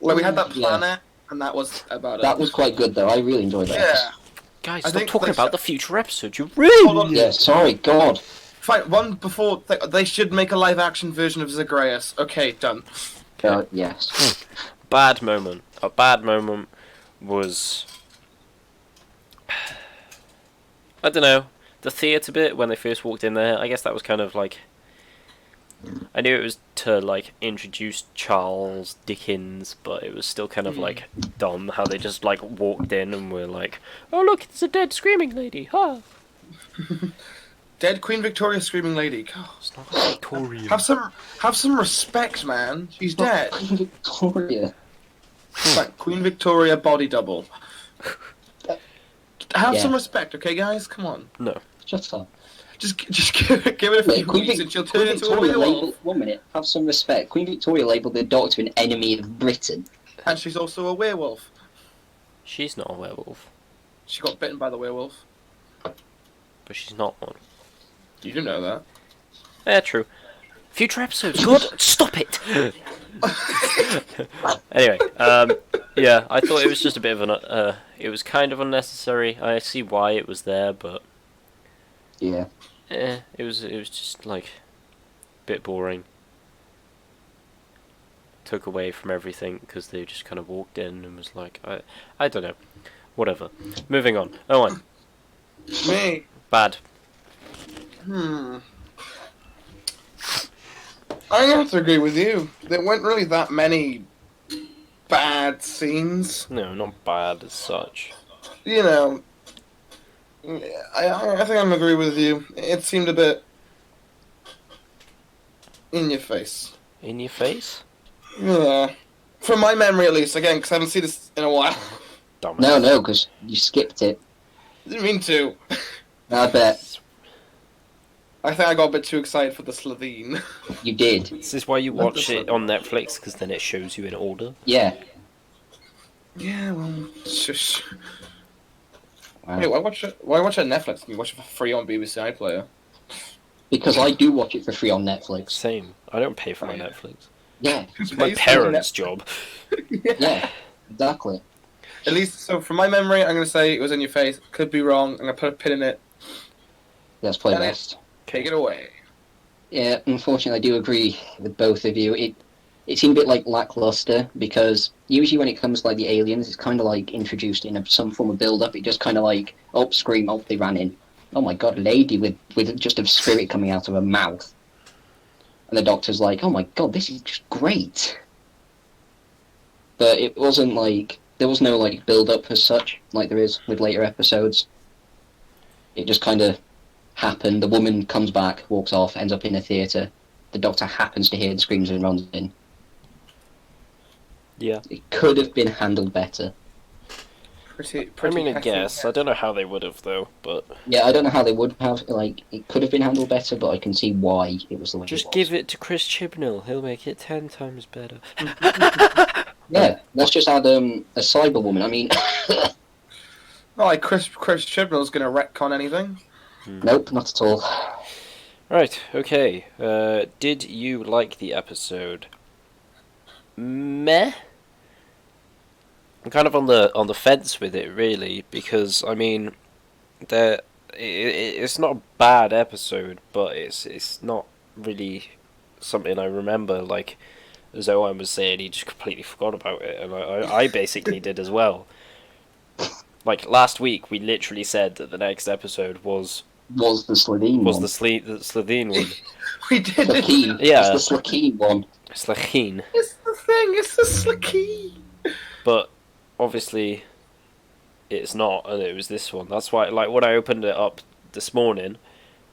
Like we had that Yeah. planet, and that was about it. That was quite good, though. I really enjoyed that. Yeah. Guys, I stop think talking they about should- the future episodes. You really. Hold on. Yeah, sorry, God. Fine. One before they should make a live action version of Zagreus. Okay, done. God, yes. Bad moment. A bad moment was, I don't know, the theatre bit when they first walked in there. I guess that was kind of like, I knew it was to like introduce Charles Dickens, but it was still kind of like dumb how they just like walked in and were like, oh look, it's a dead screaming lady. Huh. Dead Queen Victoria screaming lady. God, It's not Victorian. have some respect, man. She's dead. Queen Victoria. Like, Queen Victoria body double. Have Yeah. some respect, okay, guys? Come on. No. Shut up. Just give it a few Wait, weeks and she'll turn into a Victoria werewolf. labelled... One minute, have some respect. Queen Victoria labelled the Doctor an enemy of Britain. And she's also a werewolf. She's not a werewolf, She got bitten by the werewolf. but she's not one. You didn't know that. Yeah, true. Future episodes. God, stop it! Anyway, yeah, I thought it was just a bit of an. It was kind of unnecessary. I see why it was there, but Yeah. it was just like a bit boring. Took away from everything because they just kind of walked in and was like, I don't know, whatever. Moving on. Owen, Me. bad. I'm gonna have to agree with you. There weren't really that many bad scenes. No, not bad as such. You know, I think I'm agree with you. It seemed a bit in your face. In your face? Yeah. From my memory, at least. Again, because I haven't seen this in a while. Dumbass. No, because you skipped it. Didn't mean to. I bet I think I got a bit too excited for the Slovene. you did. This is why you watch it on Netflix, because then it shows you in order. Yeah. Yeah, well, shush. Wow. Hey, why watch it on Netflix? You can watch it for free on BBC iPlayer. Because I do watch it for free on Netflix. Same. I don't pay for my Netflix. Yeah. It's my parents' job. Yeah. Exactly. At least, so from my memory, I'm going to say it was in your face. Could be wrong. I'm going to put a pin in it. Let's play And best. Take it away. Yeah, unfortunately, I do agree with both of you. It seemed a bit like lackluster because usually when it comes to like the aliens, it's kind of like introduced in some form of build-up. It just kind of like, oh, scream, oh, they ran in. Oh my god, lady with just a spirit coming out of her mouth. And the doctor's like, oh my god, this is just great. But it wasn't like, there was no like build-up as such, like there is with later episodes. It just kind of happened. The woman comes back, walks off, ends up in a theatre. The doctor happens to hear the screams and runs in. Yeah. It could have been handled better. Pretty I mean, I hefty. guess. I don't know how they would have, though, but... Yeah, I don't know how they would have, like, it could have been handled better, but I can see why it was the way Just it was. give it to Chris Chibnall. He'll make it 10 times better. Yeah, let's just add a cyber woman. I mean, Not like Chris Chibnall's going to retcon anything. nope, not at all. Right, okay. Did you like the episode? Meh? I'm kind of on the fence with it, really, because, I mean, it's not a bad episode, but it's not really something I remember. Like, as Owen was saying, he just completely forgot about it, and I basically did as well. Like, last week, we literally said that the next episode was Was the Slovene one. the Slovene one. We did it. Slakeen. Yeah. It's the Slakeen one. Slacheen. It's the thing. It's the Slicky. But obviously, it's not, and it was this one. That's why, like, when I opened it up this morning,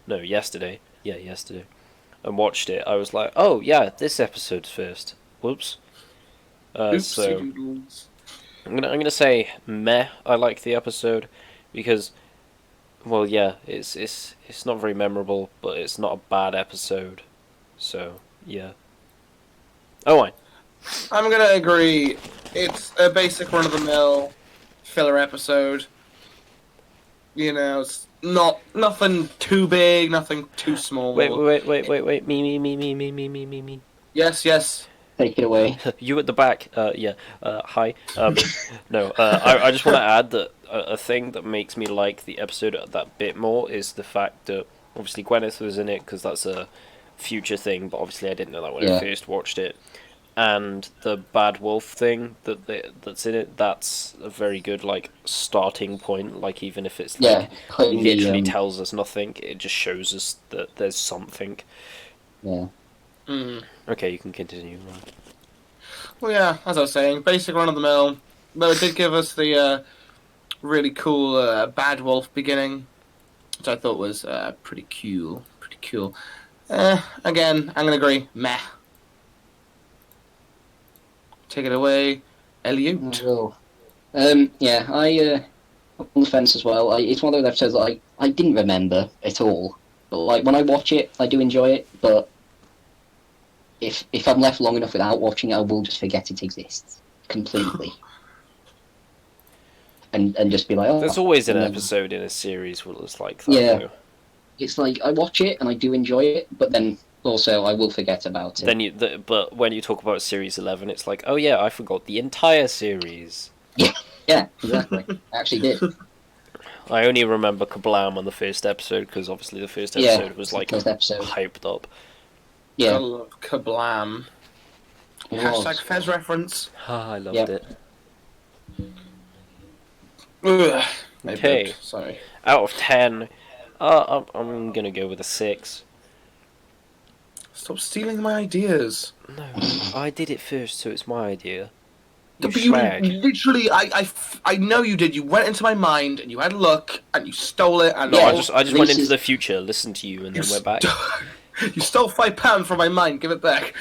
no, yesterday, and watched it, I was like, oh yeah, this episode's first. Whoops. So Oopsie-doodles. I'm gonna say meh. I like the episode because, well, yeah, it's not very memorable, but it's not a bad episode. So yeah. Oh, I'm going to agree. It's a basic run-of-the-mill filler episode. You know, it's nothing too big, nothing too small. wait. Me. Yes. Take it away. You at the back, yeah. Hi. No, I just want to add that a thing that makes me like the episode that bit more is the fact that obviously Gwyneth was in it because that's a future thing, but obviously I didn't know that when I first watched it. And the bad wolf thing that's in it, that's a very good like starting point. Like even if it's like literally tells us nothing, it just shows us that there's something. Yeah. Okay, you can continue. Well, yeah, as I was saying, basic run-of-the-mill. Though it did give us the really cool bad wolf beginning, which I thought was pretty cool. Again, I'm going to agree, meh. Take it away, Elliot. Oh. Yeah, I'm on the fence as well. It's one of those episodes that I didn't remember at all. But like when I watch it, I do enjoy it. But if I'm left long enough without watching it, I will just forget it exists completely. and just be like, oh. There's always an episode in a series where it's like that. Yeah. Though. It's like I watch it and I do enjoy it, but then Also, I will forget about it. Then but when you talk about Series 11, it's like, oh yeah, I forgot the entire series. Yeah, exactly. I actually did. I only remember Kablam on the first episode because obviously the first Yeah, episode was like first episode. hyped up. I Yeah, love Kablam. it Hashtag was. Fez reference. Ah, I loved Yep. it. Ugh, I Okay. burped, sorry. Out of 10, I'm gonna go with a 6. Stop stealing my ideas. No, I did it first, so it's my idea. You But you swag. literally, I know you did. You went into my mind and you had a look and you stole it. And No, Yeah, I just went into Reese's- the future, listened to you, and then went back. You stole £5 from my mind. Give it back.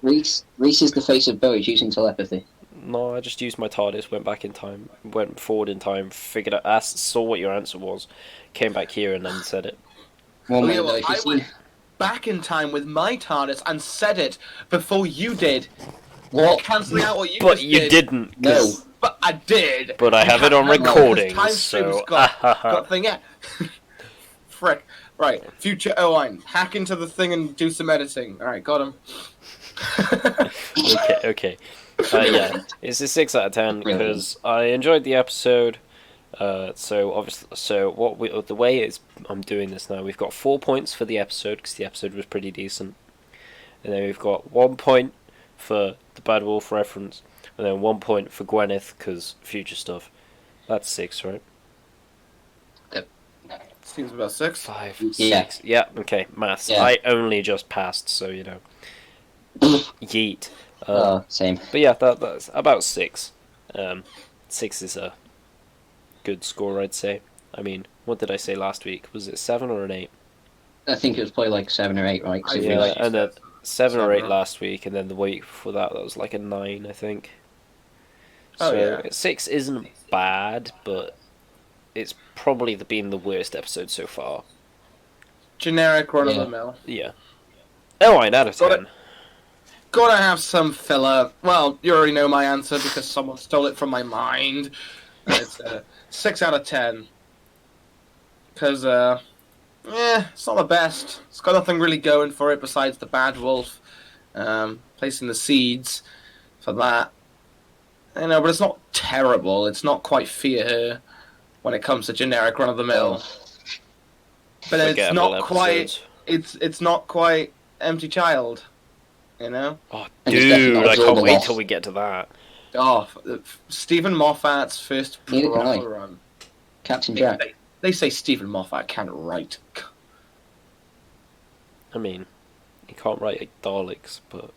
Reese is the face of Burridge using telepathy. No, I just used my TARDIS, went back in time, went forward in time, figured out, asked, saw what your answer was, came back here, and then said it. One Oh, minute yeah, though, well, if you've I seen went back in time with my TARDIS and said it before you did, what? cancelling out what you But just you did. didn't. No. 'Cause- But I did. But I You have it can't on remember, 'cause recording, Time so... Stream's got thing, yeah. Frick. Right, future Owen, hack into the thing and do some editing. Alright, got him. Okay. Yeah, it's a 6 out of 10 Brilliant. because I enjoyed the episode. So obviously, the way I'm doing this now, we've got 4 points for the episode because the episode was pretty decent, and then we've got 1 point for the Bad Wolf reference, and then 1 point for Gwyneth because future stuff. That's 6, right? Seems about 6. 5, Yeah. 6. Yeah. Okay. Maths. Yeah. I only just passed, so you know. Yeet. Same. But yeah, that's about 6. 6 is a good score, I'd say. I mean, what did I say last week? Was it 7 or an 8? I think it was probably like 7 or 8, right? 'Cause I it feel Yeah, was- like you and then said 7 or 7 8 or- last week, and then the week before that was like a 9, I think. Oh, So yeah. 6 isn't bad, but it's probably been the worst episode so far. Generic run of the mill. Yeah. Oh, 9 out of Got 10. Gotta have some filler. Well, you already know my answer because someone stole it from my mind. It's 6 out of 10. Because, it's not the best. It's got nothing really going for it besides the Bad Wolf. Placing the seeds for that. You know, but it's not terrible. It's not quite Fear when it comes to generic run of the mill. But it's Forgettable not quite. episodes. It's not quite Empty Child. You know. Oh, And it's definitely dude, not I can't absorbable wait loss. till we get to that. Oh, Stephen Moffat's first Neither can I. proper run. Captain Jack. They say Stephen Moffat can't write. I mean, you can't write like Daleks, but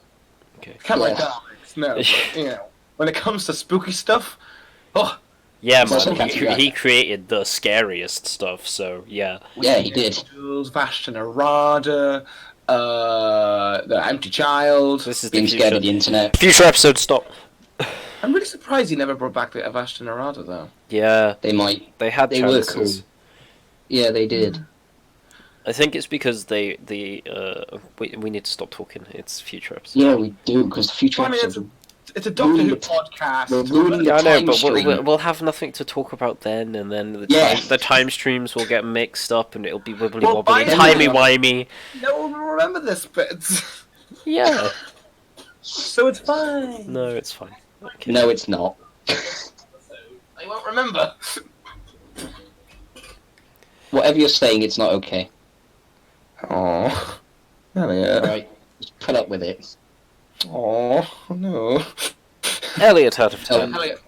okay. Can't write Yeah. Daleks, no. But, you know, when it comes to spooky stuff, oh, Yeah, It's also man, Captain Jack. he created the scariest stuff, so yeah. Yeah, he did. Jules, Vashta Narada, the Empty Child. This is the Being scared of the future. internet. Future episode, stop. I'm really surprised he never brought back the Vashta Narada, though. Yeah, They might. they had They were chances. cool. Yeah, they did. I think it's because we need to stop talking. It's future episode. Yeah, we do, because the future Well, I mean, episodes It's a Doctor Who We're podcast. ruining Yeah, I know, time but stream. we'll have nothing to talk about then, and then Yeah. the time streams will get mixed up, and it'll be wibbly Well, wobbly, by then- timey wimey. No one will remember this bit. Yeah. So it's fine. No, it's fine. Okay. No, it's not. They won't remember. Whatever you're saying, it's not okay. Oh. Oh, yeah. Right, just put up with it. Oh, no. Elliot out of Oh. 10. Elliot,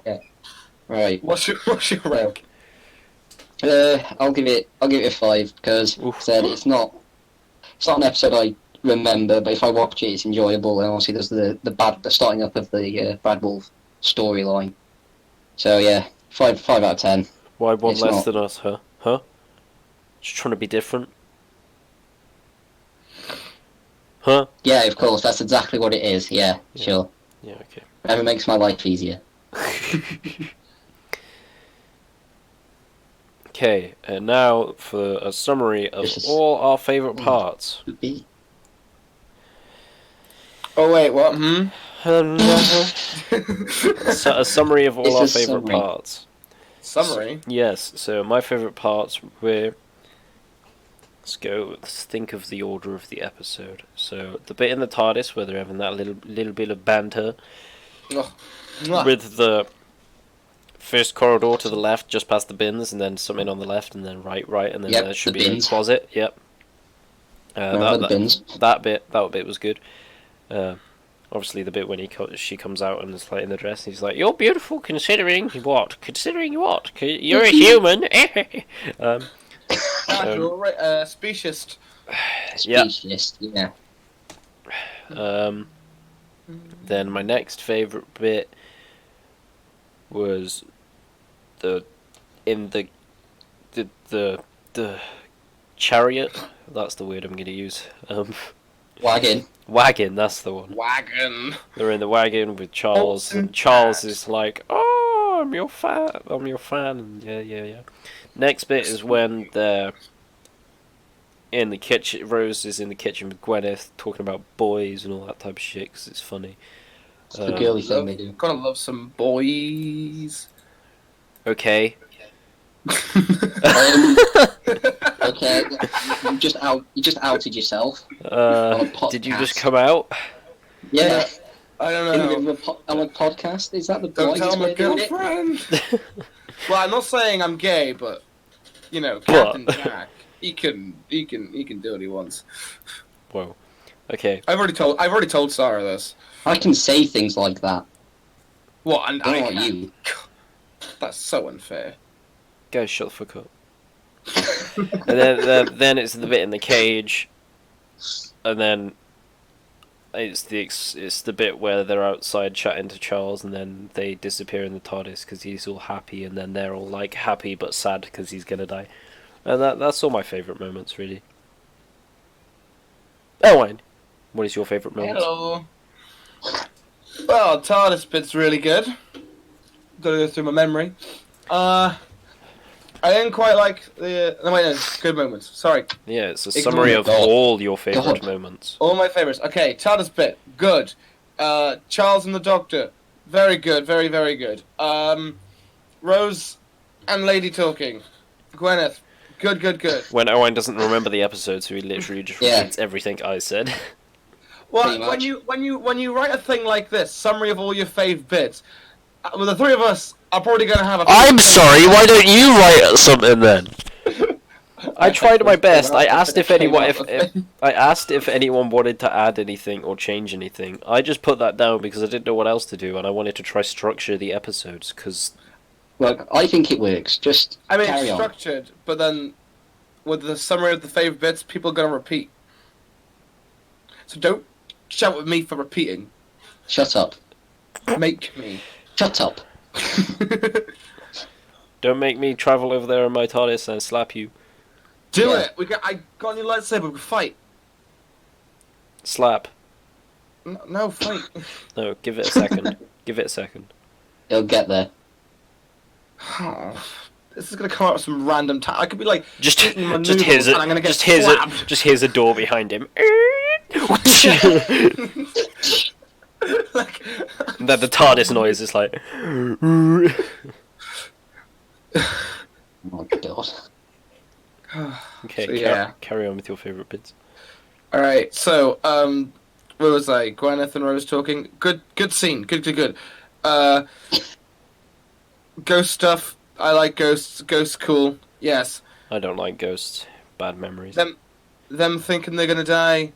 Right. what's your rank? I'll give it a 5 because Oof. said it's not an episode I remember, but if I watch it, it's enjoyable. And obviously, there's the starting up of the Brad Wolf storyline. So yeah, 5 out of 10. Why one It's less not. than us, huh? Huh? Just trying to be different? Huh? Yeah, of course, that's exactly what it is. Yeah, Yeah. sure. Yeah, okay. Whatever makes my life easier. Okay, and now for a summary of This is- all our favourite parts. Oh, wait, what? So, a summary of all It's our a favourite summary. parts. Summary? Yes, so my favourite parts were Let's think of the order of the episode. So the bit in the TARDIS where they're having that little bit of banter with the first corridor to the left, just past the bins, and then something on the left, and then right, and then there should be a closet. Yep. That bit was good. Obviously, the bit when she comes out and is like in the dress, and he's like, "You're beautiful, considering what? Considering what? You're a human." Speciesist. Speciesist, yeah. Then my next favourite bit was the chariot. That's the word I'm going to use. Wagon, that's the one. Wagon. They're in the wagon with Charles, and Charles is like, "Oh, I'm your fan." And yeah. Next bit is when they're in the kitchen. Rose is in the kitchen with Gwyneth, talking about boys and all that type of shit, 'cause it's funny. It's the girly thing they do. Gotta love some boys. Okay. Okay, you just outed yourself. Did you just come out? Yeah. I don't know. On a podcast? Is that the Don't tell my way of doing it? girlfriend. Well, I'm not saying I'm gay, but Captain Jack, he can do what he wants. Whoa. Okay. I've already told Sarah this. I can say things like that. What? And I don't want you. That's so unfair. Guys, shut the fuck up. And then it's the bit in the cage, and then it's the bit where they're outside chatting to Charles, and then they disappear in the TARDIS because he's all happy, and then they're all like happy but sad because he's gonna die, and that's all my favourite moments really. Owen, what is your favourite moment? Hello. Well, TARDIS bit's really good. Gotta go through my memory. I didn't quite like the... No, wait, no. Good moments. Sorry. Yeah, it's a summary of all your favourite moments. All my favourites. Okay, TARDIS bit. Good. Charles and the Doctor. Very good. Very, very good. Rose and Lady talking. Gwyneth. Good. When Owen doesn't remember the episode, so he literally just repeats everything I said. Well, when you write a thing like this, summary of all your fave bits, well, the three of us are probably going to have a... I'm sorry, why don't you write something then? I tried my best. I asked if anyone wanted to add anything or change anything. I just put that down because I didn't know what else to do, and I wanted to try structure the episodes because... Well, I think it works. Just carry it's on. Structured, but then with the summary of the fave bits, people are going to repeat. So don't shout at me for repeating. Shut up. Make me. Shut up. Don't make me travel over there in my TARDIS and slap you. Do it. I got a new lightsaber. We can fight. Slap. No, fight. No, give it a second. Give it a second. It'll get there. Oh, this is gonna come out with some random I could be like just here's a door behind him. Like, then the TARDIS noise is like. Oh god. Okay, so, carry on with your favourite bits. All right, so where was I? Gwyneth and Rose talking. Good scene. Good. Ghost stuff. I like ghosts. Ghosts cool. Yes. I don't like ghosts. Bad memories. Them thinking they're gonna die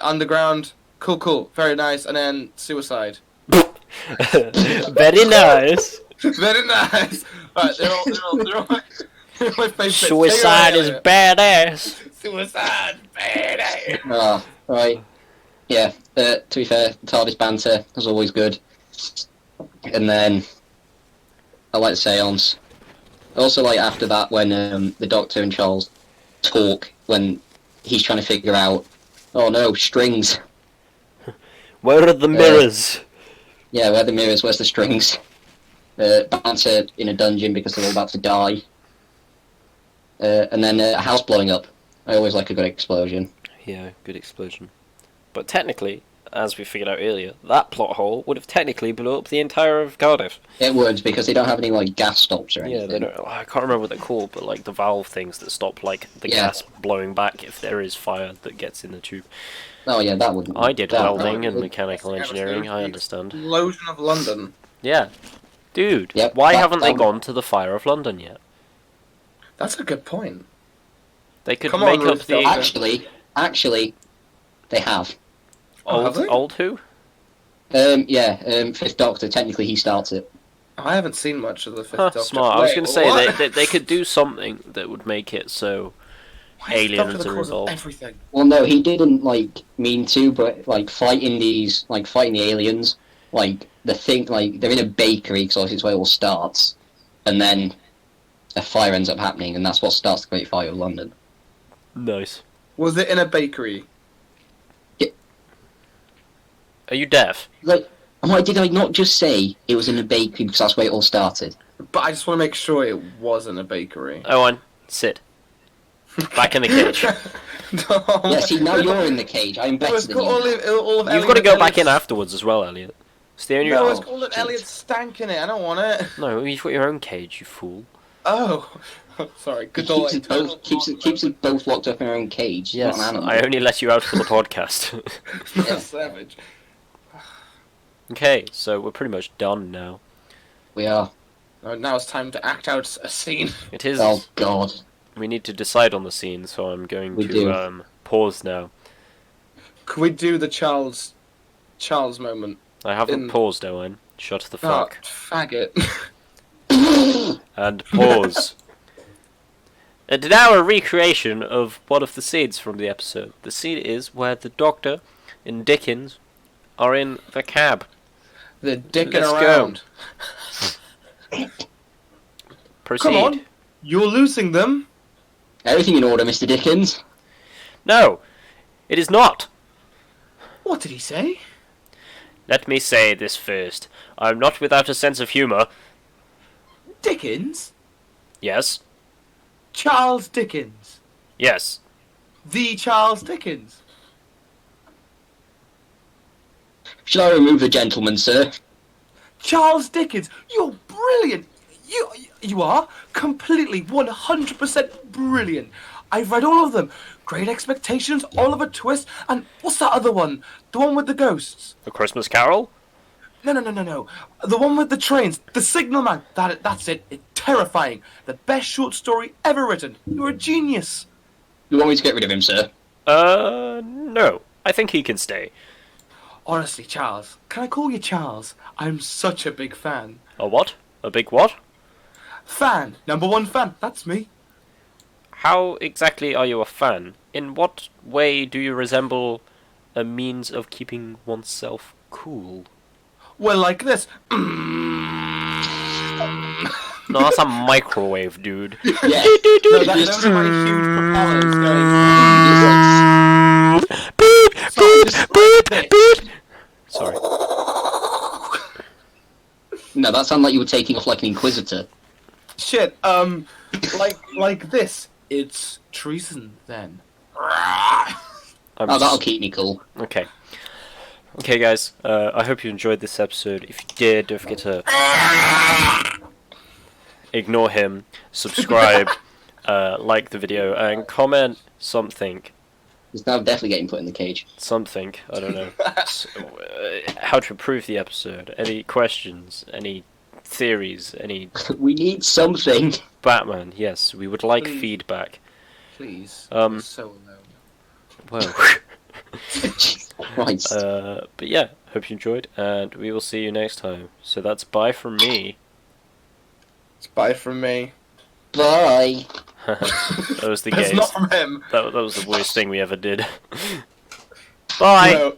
underground. Cool. Very nice. And then suicide. Very nice. Very nice. Right, they're all my favorite. Suicide is badass. Suicide badass. Right. Yeah. To be fair, TARDIS banter was always good. And then I like the seance. I also like after that when the Doctor and Charles talk when he's trying to figure out, oh no, strings. Where are the mirrors? Yeah, where are the mirrors? Where's the strings? Banter in a dungeon because they're all about to die. And then a house blowing up. I always like a good explosion. Yeah, good explosion. But technically, as we figured out earlier, that plot hole would have technically blew up the entire of Cardiff. It would, because they don't have any, like, gas stops or anything. Yeah, they don't. I can't remember what they're called, but like the valve things that stop like the Yeah. gas blowing back if there is fire that gets in the tube. Oh, yeah, that wouldn't... I did that welding and would- mechanical engineering. I understand. Explosion of London. Yeah, dude. Yep, why that- haven't they that- gone to the fire of London yet? That's a good point. They could Come on, make up Ruth the Doctor. Actually, they have. Oh, have they? old who? Fifth Doctor, technically he starts it. I haven't seen much of the Fifth Huh, Doctor. smart. I was Wait, going to say what? they could do something that would make it so Why is the Doctor aliens the are cause of involved. everything? Well, no, he didn't, like, mean to, but, like, fighting the aliens, like, the thing, like, they're in a bakery, because obviously it's where it all starts, and then a fire ends up happening, and that's what starts the Great Fire of London. Nice. Was it in a bakery? Are you deaf? Like, why did I not just say it was in a bakery, because that's where it all started? But I just want to make sure it was in a bakery. Owen, sit. Back in the cage. No. Yeah, see, now you're in the cage, I'm No, better it's than got you. all of You've got to go back in Elliot's- afterwards as well, Elliot. Stay on your. No, Oh, it's got all of Elliot's stank in it. I don't want it. no, you've got your own cage, you fool. Oh, sorry. Good He keeps us both locked up in our own cage. He's Yes, not an animal. I only let you out for the podcast. Yeah. Savage. Okay, so we're pretty much done now. We are. Oh, now it's time to act out a scene. It is. Oh, God. We need to decide on the scene, so I'm going We to do. pause now. Could we do the Charles moment? I haven't In- paused, Owen. Shut the Oh, fuck. faggot. And pause. And now a recreation of one of the scenes from the episode. The scene is where the Doctor and Dickens are in the cab. They're dicking Let's go. around. Proceed. Come on. You're losing them. Everything in order, Mr. Dickens. No, it is not. What did he say? Let me say this first. I am not without a sense of humour. Dickens? Yes? Charles Dickens. Yes. The Charles Dickens. Shall I remove the gentleman, sir? Charles Dickens, you're brilliant. You are completely 100% brilliant. I've read all of them. Great Expectations, Oliver Twist, and what's that other one? The one with the ghosts. A Christmas Carol? No. The one with the trains. The Signal Man. That's it. It's terrifying. The best short story ever written. You're a genius. You want me to get rid of him, sir? No. I think he can stay. Honestly, Charles, can I call you Charles? I'm such a big fan. A what? A big what? Fan. Number one fan. That's me. How exactly are you a fan? In what way do you resemble a means of keeping oneself cool? Well, like this. No, that's a microwave, dude. Yeah. No, those are my huge propellers going. Sorry. No, that sounded like you were taking off like an inquisitor. Shit. Like this. It's treason then. I'm Oh, just- that'll keep me cool. Okay. Okay, guys. I hope you enjoyed this episode. If you did, don't forget to ignore him, subscribe, like the video, and comment something. He's now definitely getting put in the cage. Something. I don't know. How to improve the episode. Any questions? Any theories? Any We need something. Batman? Yes, we would like Please. feedback. Please. Um, I'm so alone. Well. Jesus Christ. But yeah, hope you enjoyed, and we will see you next time. So that's bye from me. It's bye from me. Bye. That was the It's gays. not from him. That was the worst thing we ever did. Bye! No.